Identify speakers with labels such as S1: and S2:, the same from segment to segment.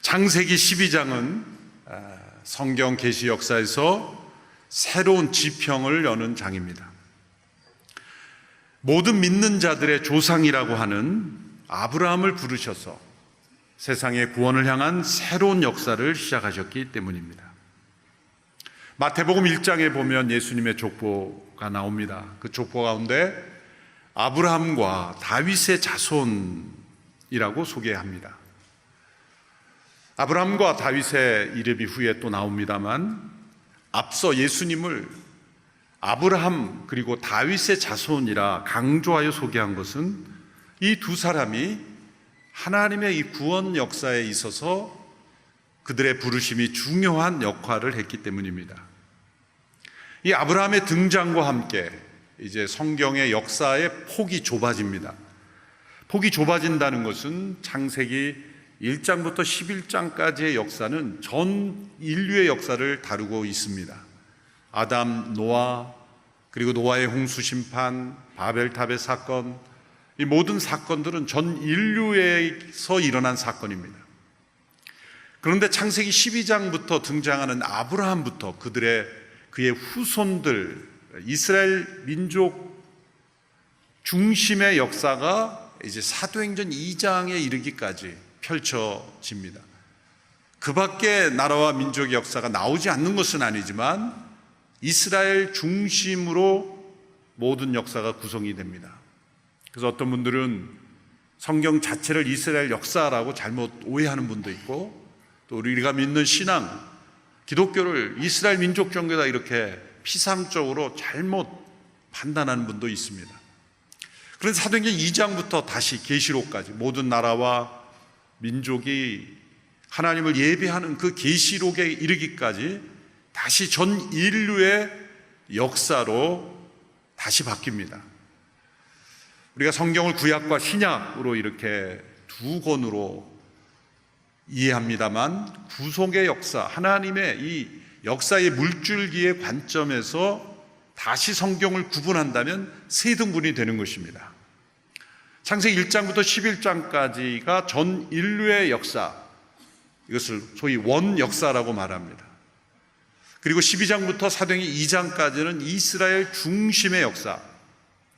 S1: 창세기 12장은 성경 계시 역사에서 새로운 지평을 여는 장입니다. 모든 믿는 자들의 조상이라고 하는 아브라함을 부르셔서 세상의 구원을 향한 새로운 역사를 시작하셨기 때문입니다. 마태복음 1장에 보면 예수님의 족보가 나옵니다. 그 족보 가운데 아브라함과 다윗의 자손이라고 소개합니다. 아브라함과 다윗의 이름이 후에 또 나옵니다만, 앞서 예수님을 아브라함 그리고 다윗의 자손이라 강조하여 소개한 것은 이 두 사람이 하나님의 이 구원 역사에 있어서 그들의 부르심이 중요한 역할을 했기 때문입니다. 이 아브라함의 등장과 함께 이제 성경의 역사의 폭이 좁아집니다. 폭이 좁아진다는 것은 창세기 1장부터 11장까지의 역사는 전 인류의 역사를 다루고 있습니다. 아담, 노아, 그리고 노아의 홍수 심판, 바벨탑의 사건, 이 모든 사건들은 전 인류에서 일어난 사건입니다. 그런데 창세기 12장부터 등장하는 아브라함부터 그의 후손들, 이스라엘 민족 중심의 역사가 이제 사도행전 2장에 이르기까지 펼쳐집니다. 그 밖에 나라와 민족의 역사가 나오지 않는 것은 아니지만 이스라엘 중심으로 모든 역사가 구성이 됩니다. 그래서 어떤 분들은 성경 자체를 이스라엘 역사라고 잘못 오해하는 분도 있고, 또 우리가 믿는 신앙, 기독교를 이스라엘 민족 종교다 이렇게 피상적으로 잘못 판단하는 분도 있습니다. 그런데 사도행전 2장부터 다시 계시록까지 모든 나라와 민족이 하나님을 예배하는 그 계시록에 이르기까지 다시 전 인류의 역사로 다시 바뀝니다. 우리가 성경을 구약과 신약으로 이렇게 두 권으로 이해합니다만, 구속의 역사, 하나님의 이 역사의 물줄기의 관점에서 다시 성경을 구분한다면 세 등분이 되는 것입니다. 창세기 1장부터 11장까지가 전 인류의 역사, 이것을 소위 원 역사라고 말합니다. 그리고 12장부터 사도행전 2장까지는 이스라엘 중심의 역사,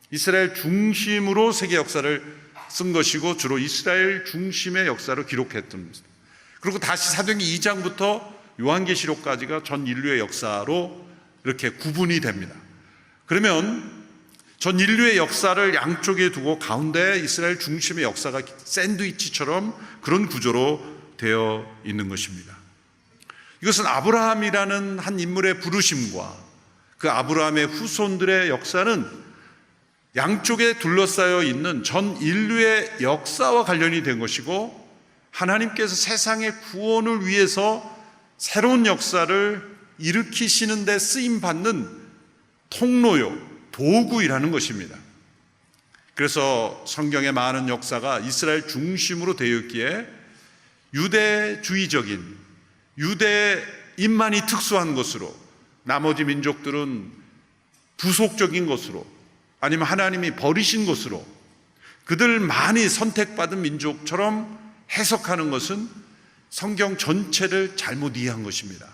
S1: 이스라엘 중심으로 세계 역사를 쓴 것이고 주로 이스라엘 중심의 역사로 기록했던 것입니다. 그리고 다시 사도행전 2장부터 요한계시록까지가 전 인류의 역사로 이렇게 구분이 됩니다. 그러면 전 인류의 역사를 양쪽에 두고 가운데 이스라엘 중심의 역사가 샌드위치처럼 그런 구조로 되어 있는 것입니다. 이것은 아브라함이라는 한 인물의 부르심과 그 아브라함의 후손들의 역사는 양쪽에 둘러싸여 있는 전 인류의 역사와 관련이 된 것이고, 하나님께서 세상의 구원을 위해서 새로운 역사를 일으키시는 데 쓰임받는 통로요, 도구이라는 것입니다. 그래서 성경의 많은 역사가 이스라엘 중심으로 되어 있기에 유대주의적인, 유대인만이 특수한 것으로, 나머지 민족들은 부속적인 것으로, 아니면 하나님이 버리신 것으로 그들만이 선택받은 민족처럼 해석하는 것은 성경 전체를 잘못 이해한 것입니다.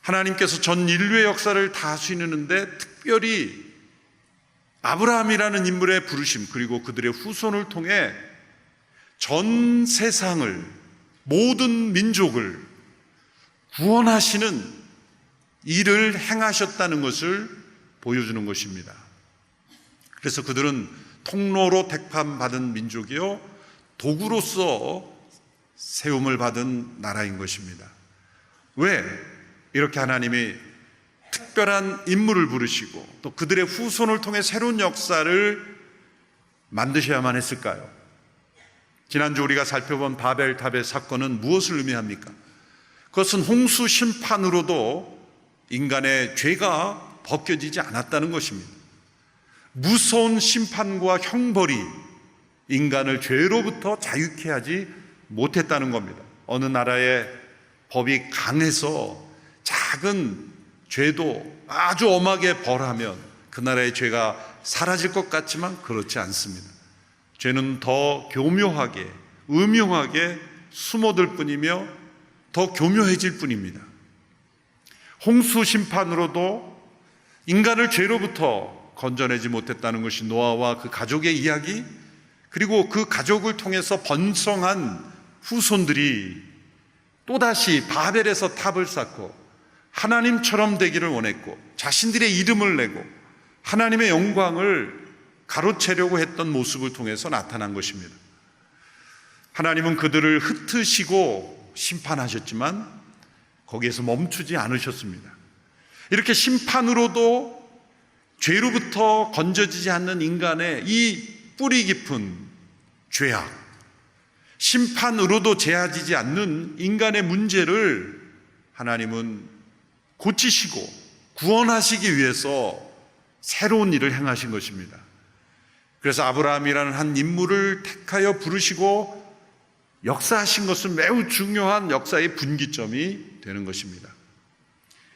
S1: 하나님께서 전 인류의 역사를 다스리는데 특별히 아브라함이라는 인물의 부르심, 그리고 그들의 후손을 통해 전 세상을, 모든 민족을 구원하시는 일을 행하셨다는 것을 보여주는 것입니다. 그래서 그들은 통로로 택함받은 민족이요, 도구로서 세움을 받은 나라인 것입니다. 왜 이렇게 하나님이 특별한 인물을 부르시고 또 그들의 후손을 통해 새로운 역사를 만드셔야만 했을까요? 지난주 우리가 살펴본 바벨탑의 사건은 무엇을 의미합니까? 그것은 홍수 심판으로도 인간의 죄가 벗겨지지 않았다는 것입니다. 무서운 심판과 형벌이 인간을 죄로부터 자유케 하지 못했다는 겁니다. 어느 나라의 법이 강해서 작은 죄도 아주 엄하게 벌하면 그 나라의 죄가 사라질 것 같지만 그렇지 않습니다. 죄는 더 교묘하게, 음흉하게 숨어들 뿐이며 더 교묘해질 뿐입니다. 홍수 심판으로도 인간을 죄로부터 건져내지 못했다는 것이 노아와 그 가족의 이야기, 그리고 그 가족을 통해서 번성한 후손들이 또다시 바벨에서 탑을 쌓고 하나님처럼 되기를 원했고 자신들의 이름을 내고 하나님의 영광을 가로채려고 했던 모습을 통해서 나타난 것입니다. 하나님은 그들을 흩으시고 심판하셨지만 거기에서 멈추지 않으셨습니다. 이렇게 심판으로도 죄로부터 건져지지 않는 인간의 이 뿌리 깊은 죄악, 심판으로도 제하지지 않는 인간의 문제를 하나님은 고치시고 구원하시기 위해서 새로운 일을 행하신 것입니다. 그래서 아브라함이라는 한 인물을 택하여 부르시고 역사하신 것은 매우 중요한 역사의 분기점이 되는 것입니다.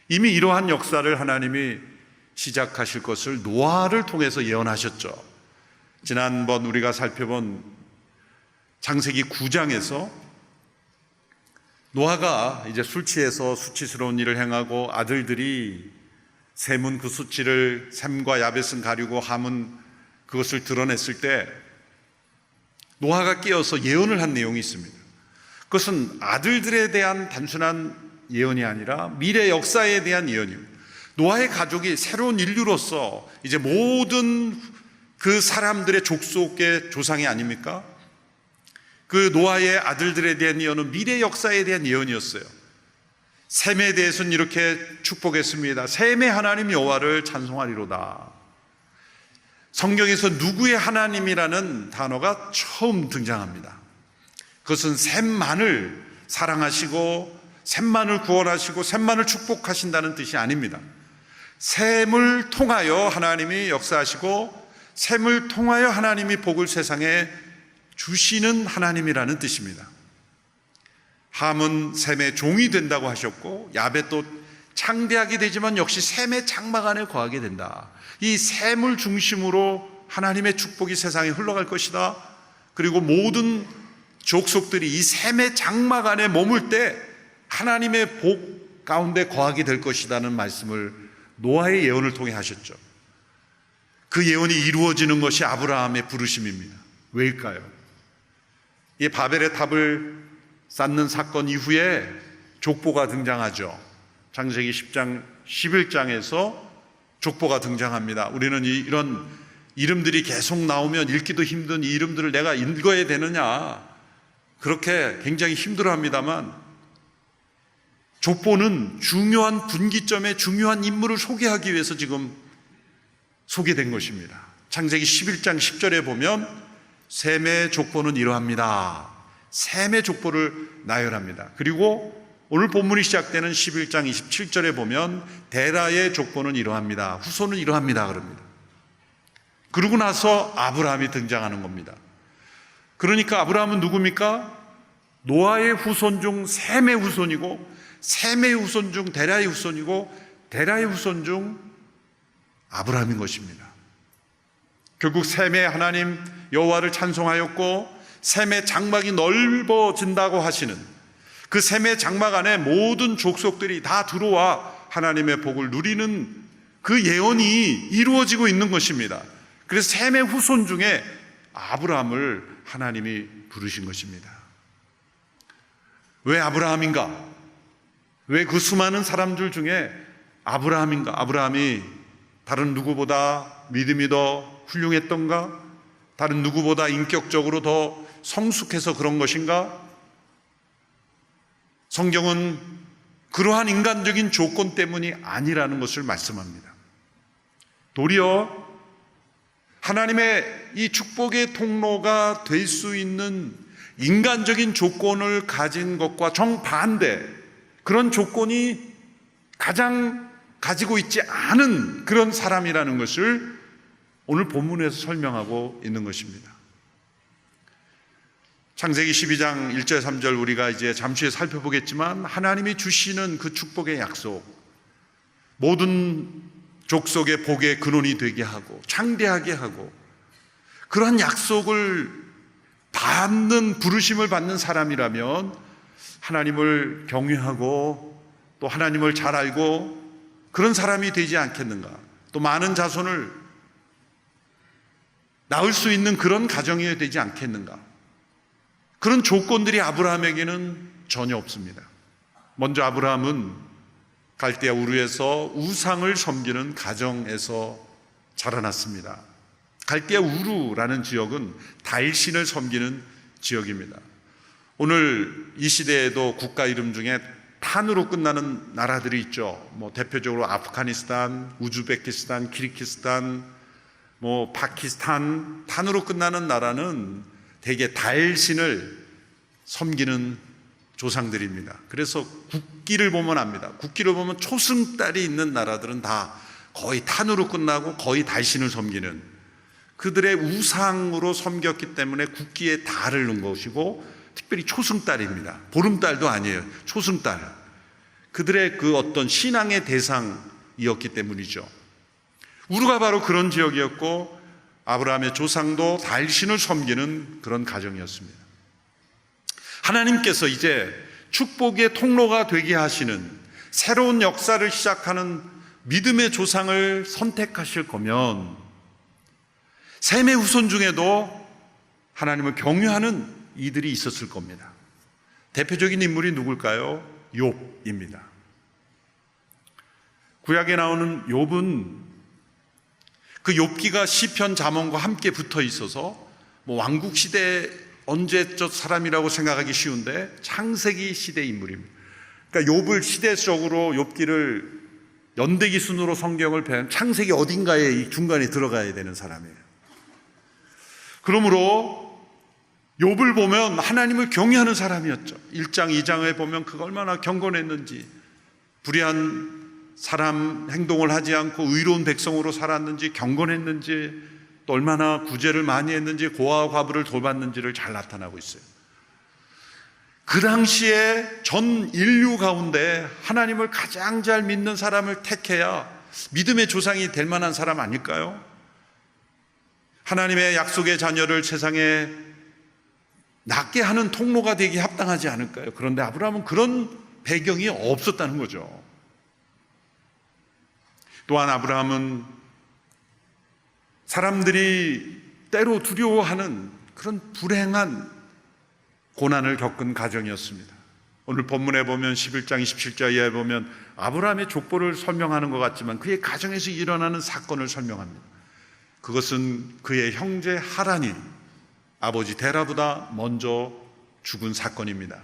S1: 이미 이러한 역사를 하나님이 시작하실 것을 노아를 통해서 예언하셨죠. 지난번 우리가 살펴본 창세기 9장에서 노아가 이제 술 취해서 수치스러운 일을 행하고 아들들이 셈은 그 수치를, 셈과 야벳은 가리고 함은 그것을 드러냈을 때 노아가 깨어서 예언을 한 내용이 있습니다. 그것은 아들들에 대한 단순한 예언이 아니라 미래 역사에 대한 예언입니다. 노아의 가족이 새로운 인류로서 이제 모든 그 사람들의 족속의 조상이 아닙니까? 그 노아의 아들들에 대한 예언은 미래 역사에 대한 예언이었어요. 셈에 대해서는 이렇게 축복했습니다. 셈의 하나님 여호와를 찬송하리로다. 성경에서 누구의 하나님이라는 단어가 처음 등장합니다. 그것은 셈만을 사랑하시고 셈만을 구원하시고 셈만을 축복하신다는 뜻이 아닙니다. 셈을 통하여 하나님이 역사하시고 셈을 통하여 하나님이 복을 세상에 주시는 하나님이라는 뜻입니다. 함은 셈의 종이 된다고 하셨고 야벳도 창대하게 되지만 역시 셈의 장막 안에 거하게 된다. 이 셈을 중심으로 하나님의 축복이 세상에 흘러갈 것이다. 그리고 모든 족속들이 이 셈의 장막 안에 머물 때 하나님의 복 가운데 거하게 될 것이라는 말씀을 노아의 예언을 통해 하셨죠. 그 예언이 이루어지는 것이 아브라함의 부르심입니다. 왜일까요? 이 바벨의 탑을 쌓는 사건 이후에 족보가 등장하죠. 창세기 10장, 11장에서 족보가 등장합니다. 우리는 이런 이름들이 계속 나오면 읽기도 힘든 이 이름들을 내가 읽어야 되느냐, 그렇게 굉장히 힘들어합니다만 족보는 중요한 분기점에 중요한 인물을 소개하기 위해서 지금 소개된 것입니다. 창세기 11장 10절에 보면 셈의 족보는 이러합니다. 셈의 족보를 나열합니다. 그리고 오늘 본문이 시작되는 11장 27절에 보면 데라의 족보는 이러합니다. 후손은 이러합니다. 그럽니다. 그러고 나서 아브라함이 등장하는 겁니다. 그러니까 아브라함은 누굽니까? 노아의 후손 중 셈의 후손이고 셈의 후손 중 데라의 후손이고 데라의 후손 중 아브라함인 것입니다. 결국 셈의 하나님 여호와를 찬송하였고 셈의 장막이 넓어진다고 하시는 그 셈의 장막 안에 모든 족속들이 다 들어와 하나님의 복을 누리는 그 예언이 이루어지고 있는 것입니다. 그래서 셈의 후손 중에 아브라함을 하나님이 부르신 것입니다. 왜 아브라함인가? 왜 그 수많은 사람들 중에 아브라함인가? 아브라함이 다른 누구보다 믿음이 더 훌륭했던가? 다른 누구보다 인격적으로 더 성숙해서 그런 것인가? 성경은 그러한 인간적인 조건 때문이 아니라는 것을 말씀합니다. 도리어 하나님의 이 축복의 통로가 될 수 있는 인간적인 조건을 가진 것과 정반대, 그런 조건이 가장 가지고 있지 않은 그런 사람이라는 것을 오늘 본문에서 설명하고 있는 것입니다. 창세기 12장 1절 3절 우리가 이제 잠시 후에 살펴보겠지만 하나님이 주시는 그 축복의 약속, 모든 족속의 복의 근원이 되게 하고 창대하게 하고 그러한 약속을 부르심을 받는 사람이라면 하나님을 경외하고 또 하나님을 잘 알고 그런 사람이 되지 않겠는가? 또 많은 자손을 낳을 수 있는 그런 가정이 되지 않겠는가? 그런 조건들이 아브라함에게는 전혀 없습니다. 먼저 아브라함은 갈대아 우르에서 우상을 섬기는 가정에서 자라났습니다. 갈대아 우르라는 지역은 달신을 섬기는 지역입니다. 오늘 이 시대에도 국가 이름 중에 탄으로 끝나는 나라들이 있죠. 대표적으로 아프가니스탄, 우즈베키스탄, 키르기스탄, 파키스탄. 탄으로 끝나는 나라는 대개 달신을 섬기는 조상들입니다. 그래서 국기를 보면 압니다. 국기를 보면 초승달이 있는 나라들은 다 거의 탄으로 끝나고 거의 달신을 섬기는, 그들의 우상으로 섬겼기 때문에 국기에 달을 넣은 것이고, 특별히 초승달입니다. 보름달도 아니에요. 초승달. 그들의 그 어떤 신앙의 대상이었기 때문이죠. 우르가 바로 그런 지역이었고, 아브라함의 조상도 달신을 섬기는 그런 가정이었습니다. 하나님께서 이제 축복의 통로가 되게 하시는 새로운 역사를 시작하는 믿음의 조상을 선택하실 거면 셈의 후손 중에도 하나님을 경외하는 이들이 있었을 겁니다. 대표적인 인물이 누굴까요? 욥입니다. 구약에 나오는 욥은 그 욥기가 시편 잠언과 함께 붙어 있어서 왕국 시대 언제적 사람이라고 생각하기 쉬운데 창세기 시대 인물입니다. 그러니까 욥을 시대적으로 욥기를 연대기 순으로 성경을 배운 창세기 어딘가에 이 중간에 들어가야 되는 사람이에요. 그러므로 욥을 보면 하나님을 경외하는 사람이었죠. 1장, 2장에 보면 그가 얼마나 경건했는지, 불의한 사람 행동을 하지 않고 의로운 백성으로 살았는지, 경건했는지, 또 얼마나 구제를 많이 했는지, 고아와 과부를 돌봤는지를 잘 나타나고 있어요. 그 당시에 전 인류 가운데 하나님을 가장 잘 믿는 사람을 택해야 믿음의 조상이 될 만한 사람 아닐까요? 하나님의 약속의 자녀를 세상에 낫게 하는 통로가 되기 합당하지 않을까요? 그런데 아브라함은 그런 배경이 없었다는 거죠. 또한 아브라함은 사람들이 때로 두려워하는 그런 불행한 고난을 겪은 가정이었습니다. 오늘 본문에 보면 11장 27절 이하에 보면 아브라함의 족보를 설명하는 것 같지만 그의 가정에서 일어나는 사건을 설명합니다. 그것은 그의 형제 하란이 아버지 데라보다 먼저 죽은 사건입니다.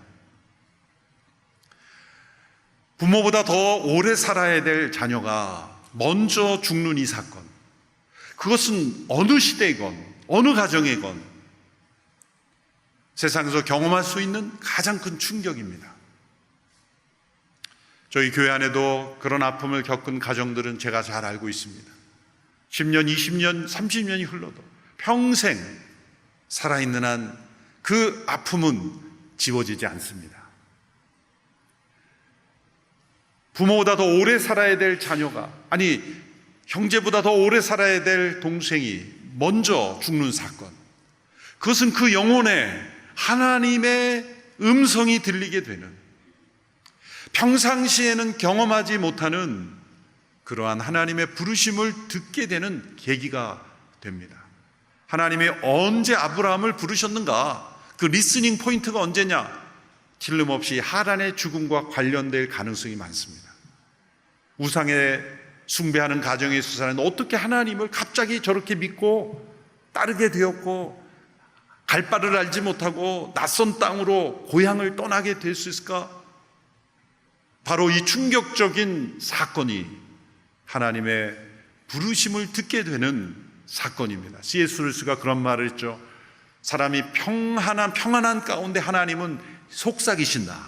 S1: 부모보다 더 오래 살아야 될 자녀가 먼저 죽는 이 사건, 그것은 어느 시대이건 어느 가정이건 세상에서 경험할 수 있는 가장 큰 충격입니다. 저희 교회 안에도 그런 아픔을 겪은 가정들은 제가 잘 알고 있습니다. 10년, 20년, 30년이 흘러도 평생 살아있는 한 그 아픔은 지워지지 않습니다. 부모보다 더 오래 살아야 될 자녀가, 아니 형제보다 더 오래 살아야 될 동생이 먼저 죽는 사건, 그것은 그 영혼에 하나님의 음성이 들리게 되는, 평상시에는 경험하지 못하는 그러한 하나님의 부르심을 듣게 되는 계기가 됩니다. 하나님이 언제 아브라함을 부르셨는가? 그 리스닝 포인트가 언제냐? 틀림없이 하란의 죽음과 관련될 가능성이 많습니다. 우상에 숭배하는 가정의 수사는 어떻게 하나님을 갑자기 저렇게 믿고 따르게 되었고 갈 바를 알지 못하고 낯선 땅으로 고향을 떠나게 될 수 있을까? 바로 이 충격적인 사건이 하나님의 부르심을 듣게 되는 사건입니다. C.S. 루이스가 그런 말을 했죠. 사람이 평안한 가운데 하나님은 속삭이신다.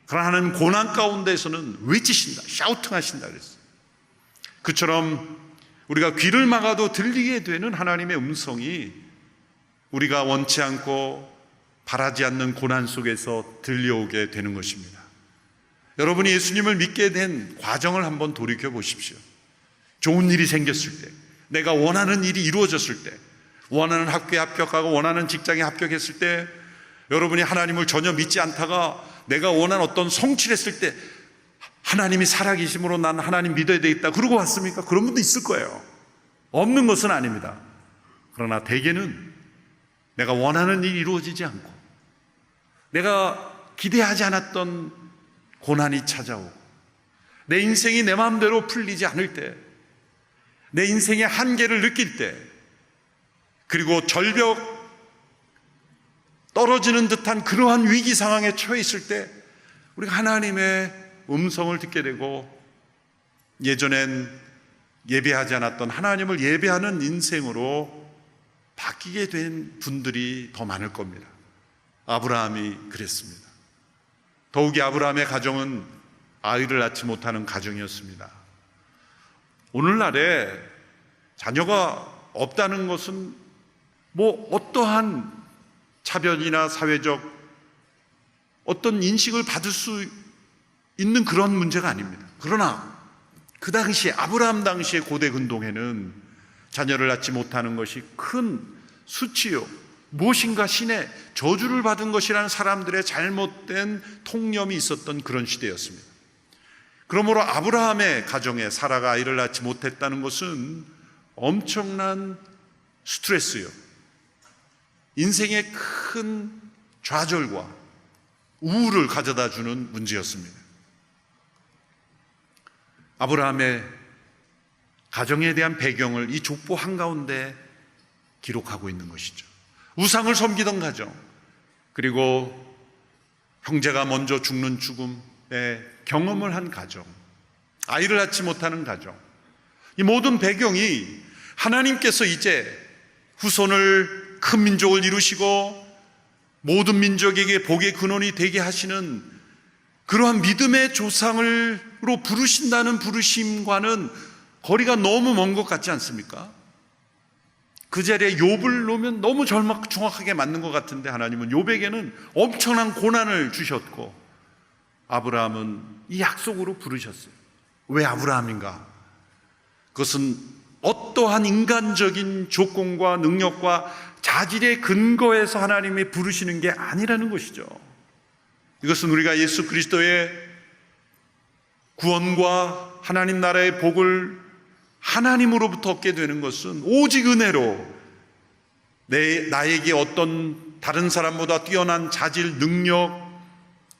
S1: 그러나 하나님 고난 가운데에서는 외치신다, 샤우팅하신다 그랬어요. 그처럼 우리가 귀를 막아도 들리게 되는 하나님의 음성이 우리가 원치 않고 바라지 않는 고난 속에서 들려오게 되는 것입니다. 여러분이 예수님을 믿게 된 과정을 한번 돌이켜 보십시오. 좋은 일이 생겼을 때, 내가 원하는 일이 이루어졌을 때, 원하는 학교에 합격하고 원하는 직장에 합격했을 때 여러분이 하나님을 전혀 믿지 않다가 내가 원하는 어떤 성취를 했을 때 하나님이 살아계심으로 난 하나님 믿어야 되겠다 그러고 왔습니까? 그런 분도 있을 거예요. 없는 것은 아닙니다. 그러나 대개는 내가 원하는 일이 이루어지지 않고 내가 기대하지 않았던 고난이 찾아오고 내 인생이 내 마음대로 풀리지 않을 때, 내 인생의 한계를 느낄 때, 그리고 절벽 떨어지는 듯한 그러한 위기 상황에 처해 있을 때 우리가 하나님의 음성을 듣게 되고 예전엔 예배하지 않았던 하나님을 예배하는 인생으로 바뀌게 된 분들이 더 많을 겁니다. 아브라함이 그랬습니다. 더욱이 아브라함의 가정은 아이를 낳지 못하는 가정이었습니다. 오늘날에 자녀가 없다는 것은 어떠한 차별이나 사회적 어떤 인식을 받을 수 있는 그런 문제가 아닙니다. 그러나 그 당시에 아브라함 당시의 고대 근동에는 자녀를 낳지 못하는 것이 큰 수치요, 무엇인가 신의 저주를 받은 것이라는 사람들의 잘못된 통념이 있었던 그런 시대였습니다. 그러므로 아브라함의 가정에 사라가 아이를 낳지 못했다는 것은 엄청난 스트레스요, 인생의 큰 좌절과 우울을 가져다 주는 문제였습니다. 아브라함의 가정에 대한 배경을 이 족보 한가운데 기록하고 있는 것이죠. 우상을 섬기던 가정, 그리고 형제가 먼저 죽는 죽음의 경험을 한 가정, 아이를 낳지 못하는 가정, 이 모든 배경이 하나님께서 이제 후손을 큰 민족을 이루시고 모든 민족에게 복의 근원이 되게 하시는 그러한 믿음의 조상으로 부르신다는 부르심과는 거리가 너무 먼 것 같지 않습니까? 그 자리에 욥을 놓으면 너무 정확하게 맞는 것 같은데 하나님은 욥에게는 엄청난 고난을 주셨고 아브라함은 이 약속으로 부르셨어요. 왜 아브라함인가? 그것은 어떠한 인간적인 조건과 능력과 자질의 근거에서 하나님이 부르시는 게 아니라는 것이죠. 이것은 우리가 예수 그리스도의 구원과 하나님 나라의 복을 하나님으로부터 얻게 되는 것은 오직 은혜로 나에게 어떤 다른 사람보다 뛰어난 자질, 능력,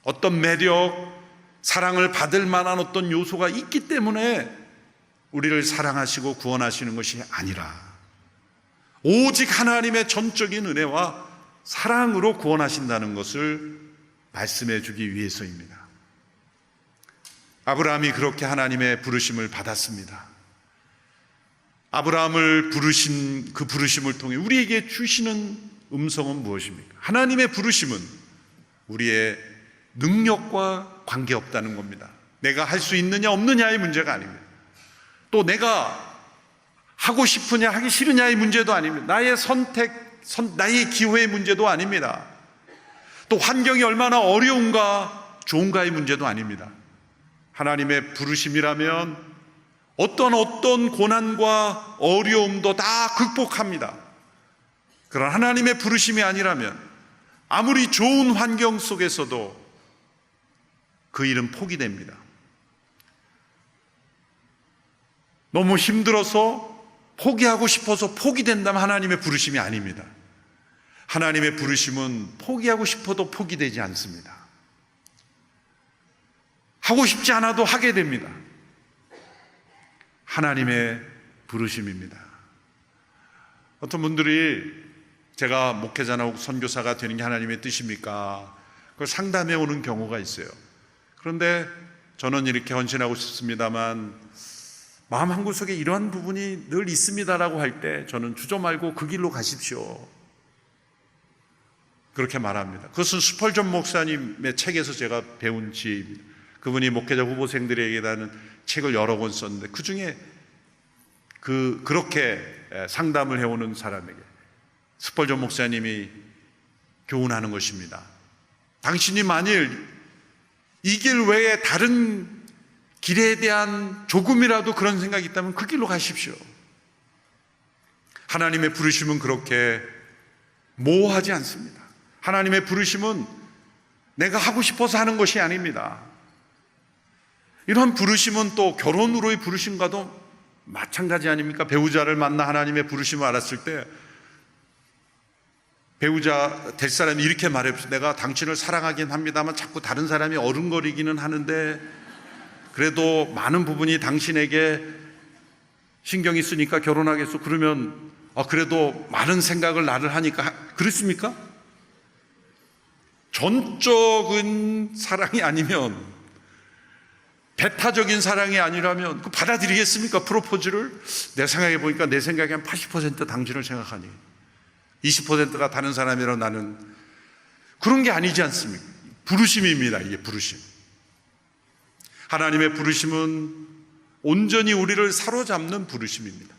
S1: 어떤 매력, 사랑을 받을 만한 어떤 요소가 있기 때문에 우리를 사랑하시고 구원하시는 것이 아니라 오직 하나님의 전적인 은혜와 사랑으로 구원하신다는 것을 말씀해 주기 위해서입니다. 아브라함이 그렇게 하나님의 부르심을 받았습니다. 아브라함을 부르신 그 부르심을 통해 우리에게 주시는 음성은 무엇입니까? 하나님의 부르심은 우리의 능력과 관계없다는 겁니다. 내가 할 수 있느냐 없느냐의 문제가 아닙니다. 또 내가 하고 싶으냐 하기 싫으냐의 문제도 아닙니다. 나의 선택, 나의 기회의 문제도 아닙니다. 또 환경이 얼마나 어려운가 좋은가의 문제도 아닙니다. 하나님의 부르심이라면 어떤 고난과 어려움도 다 극복합니다. 그러나 하나님의 부르심이 아니라면 아무리 좋은 환경 속에서도 그 일은 포기됩니다. 너무 힘들어서 포기하고 싶어서 포기된다면 하나님의 부르심이 아닙니다. 하나님의 부르심은 포기하고 싶어도 포기되지 않습니다. 하고 싶지 않아도 하게 됩니다. 하나님의 부르심입니다. 어떤 분들이 제가 목회자나 선교사가 되는 게 하나님의 뜻입니까? 그걸 상담해 오는 경우가 있어요. 그런데 저는 이렇게 헌신하고 싶습니다만 마음 한구석에 이러한 부분이 늘 있습니다라고 할 때 저는 주저 말고 그 길로 가십시오, 그렇게 말합니다. 그것은 스펄전 목사님의 책에서 제가 배운 지혜입니다. 그분이 목회자 후보생들에게 다는 책을 여러 권 썼는데 그 중에 그렇게 상담을 해오는 사람에게 스펄전 목사님이 교훈하는 것입니다. 당신이 만일 이 길 외에 다른 길에 대한 조금이라도 그런 생각이 있다면 그 길로 가십시오. 하나님의 부르심은 그렇게 모호하지 않습니다. 하나님의 부르심은 내가 하고 싶어서 하는 것이 아닙니다. 이런 부르심은 또 결혼으로의 부르심과도 마찬가지 아닙니까? 배우자를 만나 하나님의 부르심을 알았을 때 배우자 될 사람이 이렇게 말해요. 내가 당신을 사랑하긴 합니다만 자꾸 다른 사람이 어른거리기는 하는데 그래도 많은 부분이 당신에게 신경이 쓰니까 결혼하겠어. 그러면 그래도 많은 생각을 나를 하니까 그렇습니까? 전적인 사랑이 아니면, 배타적인 사랑이 아니라면 받아들이겠습니까? 프로포즈를? 내가 생각해 보니까 내 생각에 한 80% 당신을 생각하니 20%가 다른 사람이라 나는, 그런 게 아니지 않습니까? 부르심입니다. 이게 부르심. 하나님의 부르심은 온전히 우리를 사로잡는 부르심입니다.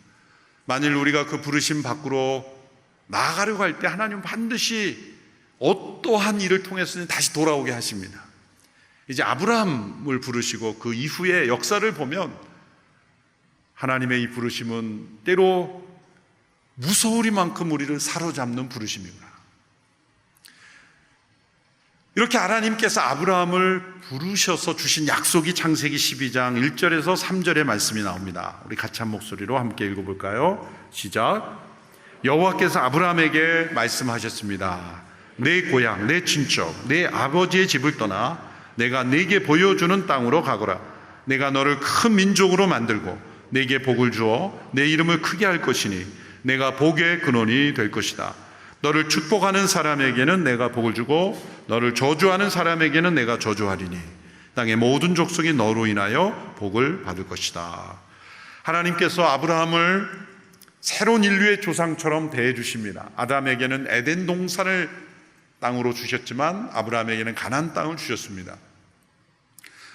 S1: 만일 우리가 그 부르심 밖으로 나아가려고 할 때 하나님은 반드시 어떠한 일을 통해서는 다시 돌아오게 하십니다. 이제 아브라함을 부르시고 그 이후의 역사를 보면 하나님의 이 부르심은 때로 무서우리만큼 우리를 사로잡는 부르심입니다. 이렇게 하나님께서 아브라함을 부르셔서 주신 약속이 창세기 12장 1절에서 3절의 말씀이 나옵니다. 우리 같이 한 목소리로 함께 읽어볼까요? 시작. 여호와께서 아브라함에게 말씀하셨습니다. 내 고향, 내 친척, 내 아버지의 집을 떠나 내가 네게 보여주는 땅으로 가거라. 내가 너를 큰 민족으로 만들고 네게 복을 주어 내 이름을 크게 할 것이니 내가 복의 근원이 될 것이다. 너를 축복하는 사람에게는 내가 복을 주고 너를 저주하는 사람에게는 내가 저주하리니 땅의 모든 족속이 너로 인하여 복을 받을 것이다. 하나님께서 아브라함을 새로운 인류의 조상처럼 대해 주십니다. 아담에게는 에덴 동산을 땅으로 주셨지만 아브라함에게는 가나안 땅을 주셨습니다.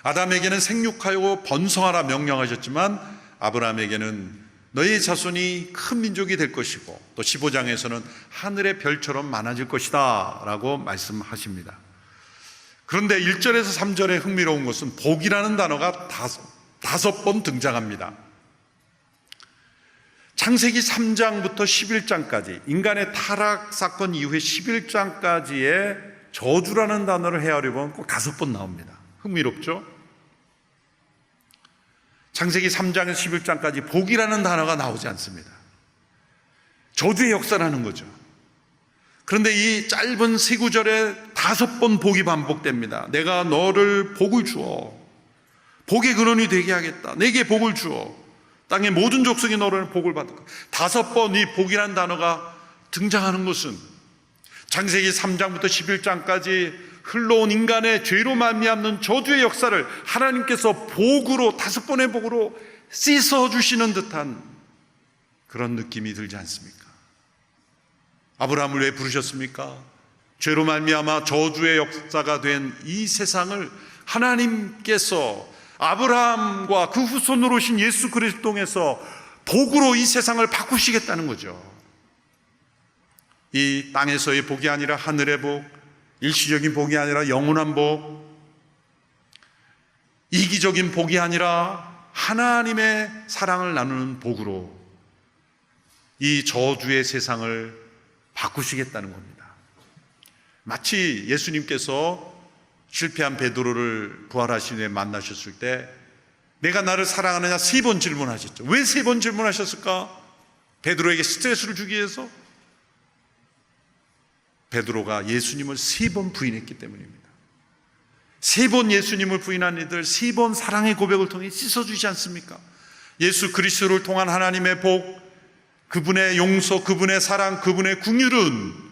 S1: 아담에게는 생육하여 번성하라 명령하셨지만 아브라함에게는 너희 자손이 큰 민족이 될 것이고 또 15장에서는 하늘의 별처럼 많아질 것이다 라고 말씀하십니다. 그런데 1절에서 3절에 흥미로운 것은 복이라는 단어가 다섯 번 등장합니다. 창세기 3장부터 11장까지 인간의 타락 사건 이후에 11장까지의 저주라는 단어를 헤아려 보면 꼭 5번 나옵니다. 흥미롭죠? 창세기 3장에서 11장까지 복이라는 단어가 나오지 않습니다. 저주의 역사라는 거죠. 그런데 이 짧은 3구절에 5번 복이 반복됩니다. 내가 너를 복을 주어 복의 근원이 되게 하겠다. 내게 복을 주어 땅의 모든 족속이 너를 복을 받을 것. 5번 이 복이라는 단어가 등장하는 것은 창세기 3장부터 11장까지 흘러온 인간의 죄로 말미암는 저주의 역사를 하나님께서 복으로 5번의 복으로 씻어주시는 듯한 그런 느낌이 들지 않습니까? 아브라함을 왜 부르셨습니까? 죄로 말미암아 저주의 역사가 된 이 세상을 하나님께서 아브라함과 그 후손으로 오신 예수 그리스도 통해서 복으로 이 세상을 바꾸시겠다는 거죠. 이 땅에서의 복이 아니라 하늘의 복, 일시적인 복이 아니라 영원한 복, 이기적인 복이 아니라 하나님의 사랑을 나누는 복으로 이 저주의 세상을 바꾸시겠다는 겁니다. 마치 예수님께서 실패한 베드로를 부활하신 후에 만나셨을 때 내가 나를 사랑하느냐 3번 질문하셨죠. 왜 3번 질문하셨을까? 베드로에게 스트레스를 주기 위해서? 베드로가 예수님을 3번 부인했기 때문입니다. 3번 예수님을 부인한 이들 3번 사랑의 고백을 통해 씻어주지 않습니까? 예수 그리스도를 통한 하나님의 복, 그분의 용서, 그분의 사랑, 그분의 긍휼은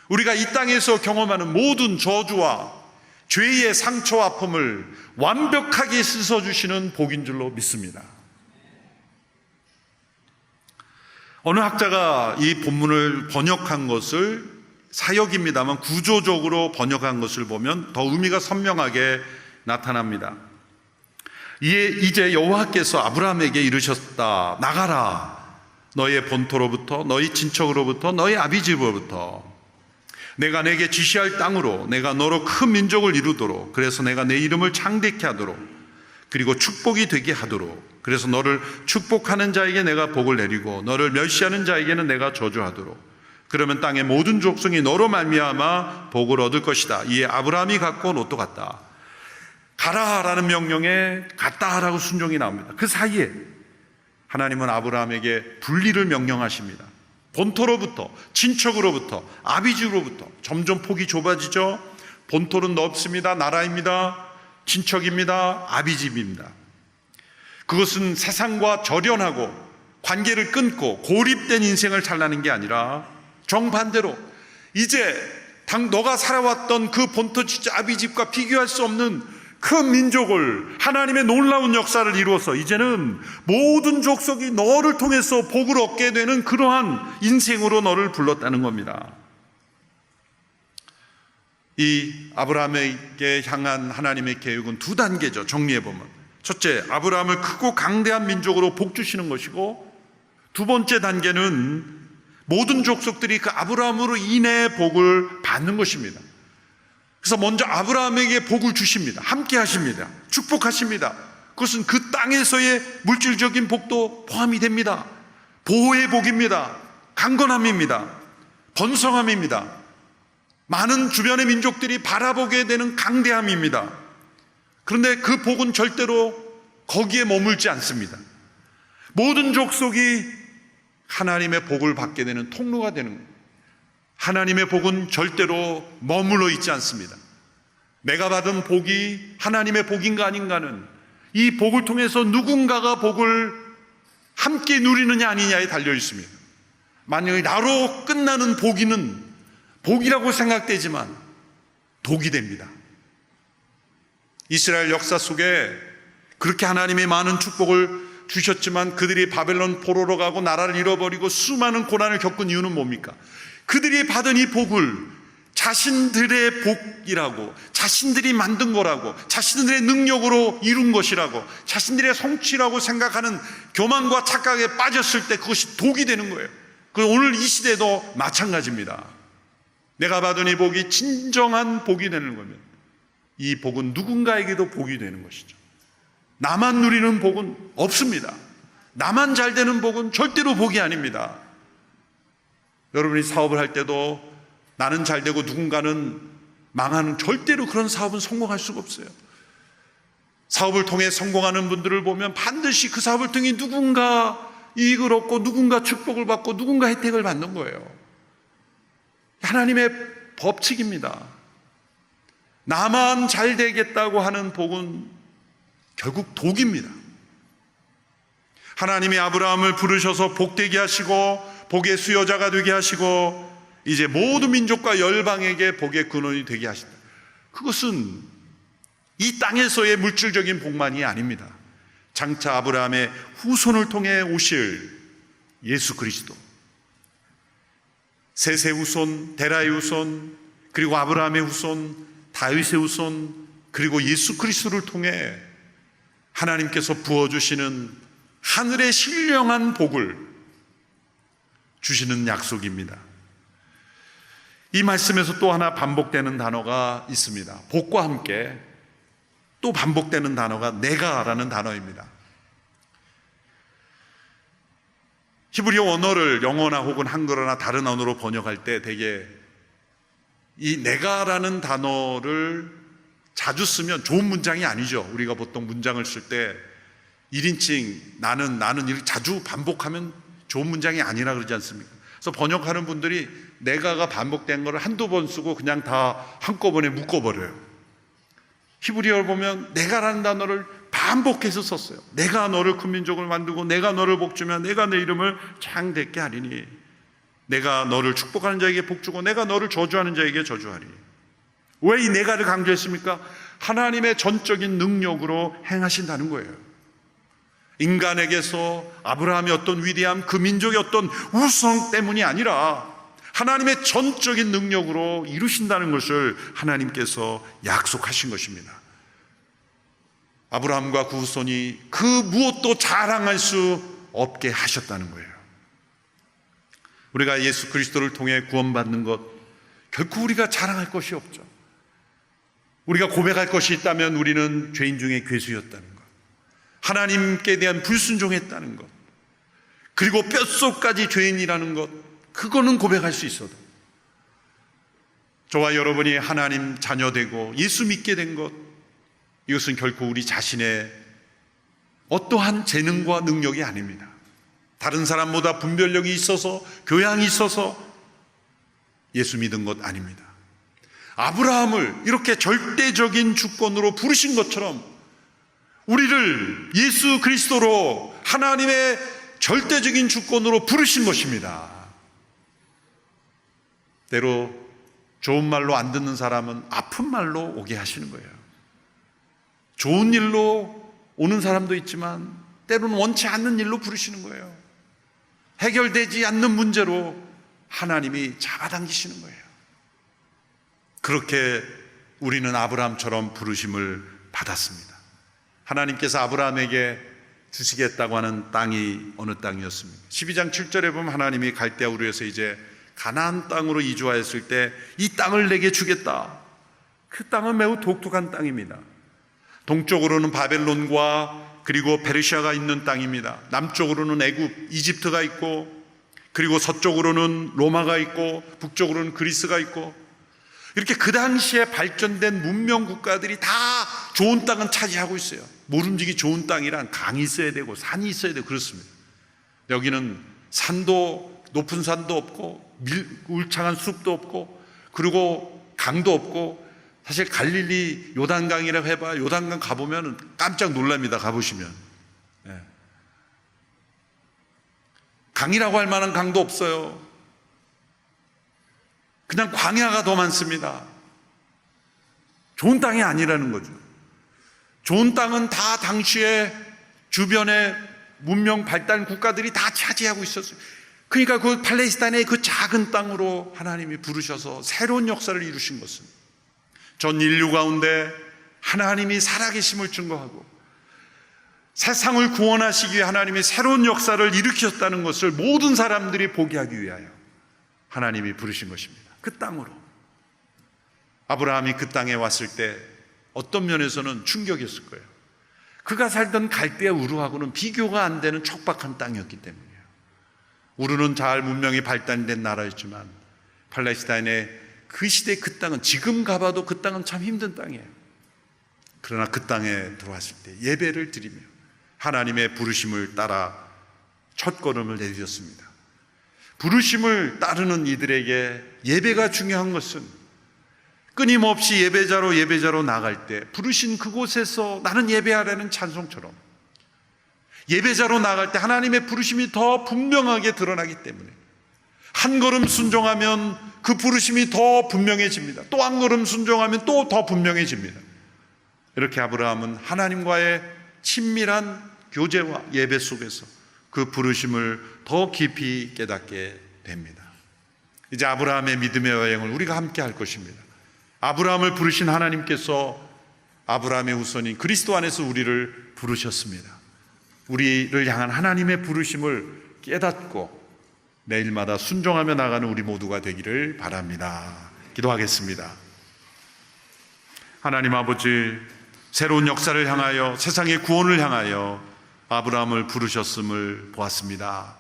S1: 우리가 이 땅에서 경험하는 모든 저주와 죄의 상처와 아픔을 완벽하게 씻어주시는 복인 줄로 믿습니다. 어느 학자가 이 본문을 번역한 것을 사역입니다만 구조적으로 번역한 것을 보면 더 의미가 선명하게 나타납니다. 이제 여호와께서 아브라함에게 이르셨다. 나가라. 너의 본토로부터, 너희 친척으로부터, 너희 아비집으로부터 내가 내게 지시할 땅으로 내가 너로 큰 민족을 이루도록, 그래서 내가 내 이름을 창대케 하도록, 그리고 축복이 되게 하도록 그래서 너를 축복하는 자에게 내가 복을 내리고 너를 멸시하는 자에게는 내가 저주하도록. 그러면 땅의 모든 족속이 너로 말미암아 복을 얻을 것이다. 이에 아브라함이 갔고 롯도 갔다. 가라라는 명령에 갔다라고 순종이 나옵니다. 그 사이에 하나님은 아브라함에게 분리를 명령하십니다. 본토로부터, 친척으로부터, 아비집으로부터. 점점 폭이 좁아지죠. 본토는 넓습니다. 나라입니다. 친척입니다. 아비집입니다. 그것은 세상과 절연하고 관계를 끊고 고립된 인생을 살라는 게 아니라 정반대로 이제 너가 살아왔던 그 본토 아비집과 비교할 수 없는 그 민족을 하나님의 놀라운 역사를 이루어서 이제는 모든 족속이 너를 통해서 복을 얻게 되는 그러한 인생으로 너를 불렀다는 겁니다. 이 아브라함에게 향한 하나님의 계획은 두 단계죠. 정리해보면 첫째, 아브라함을 크고 강대한 민족으로 복 주시는 것이고, 두 번째 단계는 모든 족속들이 그 아브라함으로 인해 복을 받는 것입니다. 그래서 먼저 아브라함에게 복을 주십니다. 함께 하십니다. 축복하십니다. 그것은 그 땅에서의 물질적인 복도 포함이 됩니다. 보호의 복입니다. 강건함입니다. 번성함입니다. 많은 주변의 민족들이 바라보게 되는 강대함입니다. 그런데 그 복은 절대로 거기에 머물지 않습니다. 모든 족속이 하나님의 복을 받게 되는 통로가 되는 거예요. 하나님의 복은 절대로 머물러 있지 않습니다. 내가 받은 복이 하나님의 복인가 아닌가는 이 복을 통해서 누군가가 복을 함께 누리느냐 아니냐에 달려 있습니다. 만약에 나로 끝나는 복이는 복이라고 생각되지만 독이 됩니다. 이스라엘 역사 속에 그렇게 하나님의 많은 축복을 주셨지만 그들이 바벨론 포로로 가고 나라를 잃어버리고 수많은 고난을 겪은 이유는 뭡니까? 그들이 받은 이 복을 자신들의 복이라고, 자신들이 만든 거라고, 자신들의 능력으로 이룬 것이라고, 자신들의 성취라고 생각하는 교만과 착각에 빠졌을 때 그것이 독이 되는 거예요. 오늘 이 시대도 마찬가지입니다. 내가 받은 이 복이 진정한 복이 되는 거면 이 복은 누군가에게도 복이 되는 것이죠. 나만 누리는 복은 없습니다. 나만 잘 되는 복은 절대로 복이 아닙니다. 여러분이 사업을 할 때도 나는 잘 되고 누군가는 망하는, 절대로 그런 사업은 성공할 수가 없어요. 사업을 통해 성공하는 분들을 보면 반드시 그 사업을 통해 누군가 이익을 얻고 누군가 축복을 받고 누군가 혜택을 받는 거예요. 하나님의 법칙입니다. 나만 잘 되겠다고 하는 복은 결국 독입니다. 하나님이 아브라함을 부르셔서 복되게 하시고 복의 수여자가 되게 하시고 이제 모든 민족과 열방에게 복의 근원이 되게 하신다. 그것은 이 땅에서의 물질적인 복만이 아닙니다. 장차 아브라함의 후손을 통해 오실 예수 그리스도, 셋의 후손, 데라의 후손, 그리고 아브라함의 후손, 다윗의 후손, 그리고 예수 그리스도를 통해 하나님께서 부어주시는 하늘의 신령한 복을 주시는 약속입니다. 이 말씀에서 또 하나 반복되는 단어가 있습니다. 복과 함께 또 반복되는 단어가 내가라는 단어입니다. 히브리어 언어를 영어나 혹은 한글어나 다른 언어로 번역할 때 대개 이 내가라는 단어를 자주 쓰면 좋은 문장이 아니죠. 우리가 보통 문장을 쓸 때 1인칭 나는 이렇게 자주 반복하면 좋은 문장이 아니라 그러지 않습니까? 그래서 번역하는 분들이 내가가 반복된 거를 한두 번 쓰고 그냥 다 한꺼번에 묶어버려요. 히브리어를 보면 내가라는 단어를 반복해서 썼어요. 내가 너를 큰 민족을 만들고 내가 너를 복주며 내가 내 이름을 창대케 하리니, 내가 너를 축복하는 자에게 복주고 내가 너를 저주하는 자에게 저주하리. 왜 이 내가를 강조했습니까? 하나님의 전적인 능력으로 행하신다는 거예요. 인간에게서 아브라함의 어떤 위대함, 그 민족의 어떤 우성 때문이 아니라 하나님의 전적인 능력으로 이루신다는 것을 하나님께서 약속하신 것입니다. 아브라함과 그 후손이 그 무엇도 자랑할 수 없게 하셨다는 거예요. 우리가 예수 그리스도를 통해 구원받는 것, 결코 우리가 자랑할 것이 없죠. 우리가 고백할 것이 있다면 우리는 죄인 중에 괴수였다는 것. 하나님께 대한 불순종했다는 것, 그리고 뼛속까지 죄인이라는 것, 그거는 고백할 수 있어도 저와 여러분이 하나님 자녀되고 예수 믿게 된 것, 이것은 결코 우리 자신의 어떠한 재능과 능력이 아닙니다. 다른 사람보다 분별력이 있어서, 교양이 있어서 예수 믿은 것 아닙니다. 아브라함을 이렇게 절대적인 주권으로 부르신 것처럼 우리를 예수 그리스도로 하나님의 절대적인 주권으로 부르신 것입니다. 때로 좋은 말로 안 듣는 사람은 아픈 말로 오게 하시는 거예요. 좋은 일로 오는 사람도 있지만 때로는 원치 않는 일로 부르시는 거예요. 해결되지 않는 문제로 하나님이 잡아당기시는 거예요. 그렇게 우리는 아브라함처럼 부르심을 받았습니다. 하나님께서 아브라함에게 주시겠다고 하는 땅이 어느 땅이었습니까? 12장 7절에 보면 하나님이 갈대아 우르에서 이제 가나안 땅으로 이주하였을 때 이 땅을 내게 주겠다. 그 땅은 매우 독특한 땅입니다. 동쪽으로는 바벨론과 그리고 페르시아가 있는 땅입니다. 남쪽으로는 애굽, 이집트가 있고, 그리고 서쪽으로는 로마가 있고, 북쪽으로는 그리스가 있고, 이렇게 그 당시에 발전된 문명 국가들이 다 좋은 땅은 차지하고 있어요. 모름지기 좋은 땅이란 강이 있어야 되고 산이 있어야 되고 그렇습니다. 여기는 산도, 높은 산도 없고 울창한 숲도 없고 그리고 강도 없고, 사실 갈릴리 요단강이라고 해봐 요단강 가보면 깜짝 놀랍니다. 가보시면 강이라고 할 만한 강도 없어요. 그냥 광야가 더 많습니다. 좋은 땅이 아니라는 거죠. 좋은 땅은 다 당시에 주변의 문명 발달 국가들이 다 차지하고 있었어요. 그러니까 그 팔레스타인의 그 작은 땅으로 하나님이 부르셔서 새로운 역사를 이루신 것은 전 인류 가운데 하나님이 살아계심을 증거하고 세상을 구원하시기 위해 하나님이 새로운 역사를 일으키셨다는 것을 모든 사람들이 보게 하기 위하여 하나님이 부르신 것입니다. 그 땅으로. 아브라함이 그 땅에 왔을 때 어떤 면에서는 충격이었을 거예요. 그가 살던 갈대아 우르하고는 비교가 안 되는 척박한 땅이었기 때문이에요. 우르는 잘 문명이 발달된 나라였지만 팔레스타인의 그 시대 그 땅은, 지금 가봐도 그 땅은 참 힘든 땅이에요. 그러나 그 땅에 들어왔을 때 예배를 드리며 하나님의 부르심을 따라 첫걸음을 내디뎠습니다. 부르심을 따르는 이들에게 예배가 중요한 것은 끊임없이 예배자로 나갈 때 부르신 그곳에서 나는 예배하라는 찬송처럼 예배자로 나갈 때 하나님의 부르심이 더 분명하게 드러나기 때문에 한 걸음 순종하면 그 부르심이 더 분명해집니다. 또 한 걸음 순종하면 또 더 분명해집니다. 이렇게 아브라함은 하나님과의 친밀한 교제와 예배 속에서 그 부르심을 더 깊이 깨닫게 됩니다. 이제 아브라함의 믿음의 여행을 우리가 함께 할 것입니다. 아브라함을 부르신 하나님께서 아브라함의 후손인 그리스도 안에서 우리를 부르셨습니다. 우리를 향한 하나님의 부르심을 깨닫고 매일마다 순종하며 나가는 우리 모두가 되기를 바랍니다. 기도하겠습니다. 하나님 아버지, 새로운 역사를 향하여, 세상의 구원을 향하여 아브라함을 부르셨음을 보았습니다.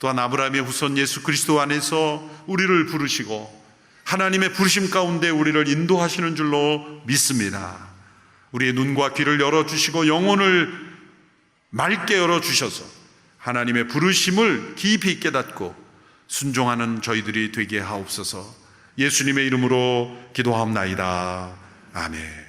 S1: 또한 아브라함의 후손 예수 그리스도 안에서 우리를 부르시고 하나님의 부르심 가운데 우리를 인도하시는 줄로 믿습니다. 우리의 눈과 귀를 열어주시고 영혼을 맑게 열어주셔서 하나님의 부르심을 깊이 깨닫고 순종하는 저희들이 되게 하옵소서. 예수님의 이름으로 기도하옵나이다. 아멘.